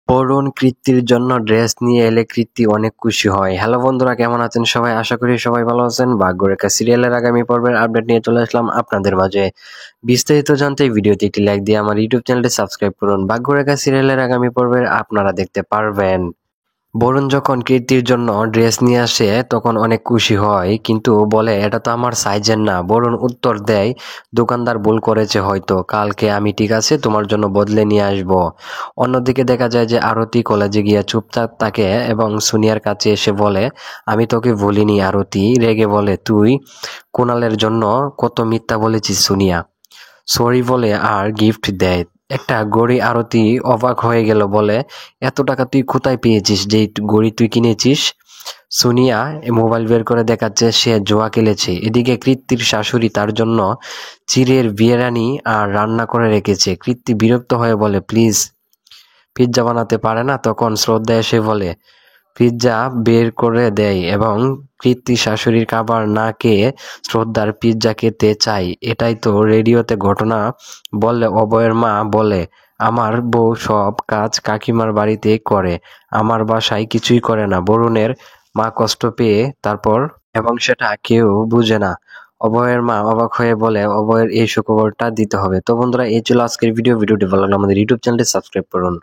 বরুণ কৃত্তির জন্য ড্রেস নিয়ে এলে কৃত্তি অনেক খুশি হয়। হ্যালো বন্ধুরা, কেমন আছেন সবাই? আশা করি সবাই ভালো আছেন। ভাগ্যরেখা সিরিয়ালের আগামী পর্বের আপডেট নিয়ে চলে আসলাম আপনাদের মাঝে। বিস্তারিত জানতে ভিডিওতে একটি লাইক দিয়ে আমার ইউটিউব চ্যানেলটি সাবস্ক্রাইব করুন। ভাগ্যরেখা সিরিয়ালের আগামী পর্বের আপনারা দেখতে পারবেন। বরুণ যখন কীর্তির জন্য ড্রেস নিয়ে আসে তখন অনেক খুশি হয়, কিন্তু বলে এটা তো আমার সাইজের না। বরুণ উত্তর দেয়, দোকানদার ভুল করেছে হয়তো, কালকে আমি ঠিক আছে তোমার জন্য বদলে নিয়ে আসব। অন্যদিকে দেখা যায় যে আরতি কলেজে গিয়ে চুপচাপ থাকে এবং সোনিয়ার কাছে এসে বলে, আমি তোকে ভুলিনি। আরতি রেগে বলে, তুই কুণালের জন্য কত মিথ্যা বলেছিস সোনিয়া। সরি বলে আর গিফট দেয় একটা ঘড়ি। আরতি অবাক হয়ে গেল, বলে এত টাকা তুই কোথায় পেয়েছিস যে এই ঘড়ি তুই কিনেছিস? সোনিয়া মোবাইল বের করে দেখাচ্ছে সে জুয়া খেলেছে। এদিকে কৃত্তির শাশুড়ি তার জন্য চিড়ের বিরিয়ানি আর রান্না করে রেখেছে। কৃত্তি বিরক্ত হয়ে বলে, প্লিজ পিৎজা বানাতে পারে না? তখন শ্রদ্ধা এসে বলে, পিৎজা বের করে দেয় এবং কৃত্তির শাশুড়ির খাবার না খেয়ে শ্রদ্ধার পিৎজা খেতে চায়। এটাই তো রেডিওতে ঘটনা বললে অভয়ের মা বলে, আমার বউ সব কাজ কাকিমার বাড়িতেই করে, আমার বাসায় কিছুই করে না। বরুণের মা কষ্ট পেয়ে তারপর, এবং সেটা কেউ বুঝে না। অভয়ের মা অবাক হয়ে বলে, অভয়ের এই সুখবরটা দিতে হবে। তো বন্ধুরা, এই ছিল আজকের ভিডিওটি ভালো লাগলে আমাদের ইউটিউব চ্যানেলটি সাবস্ক্রাইব করুন।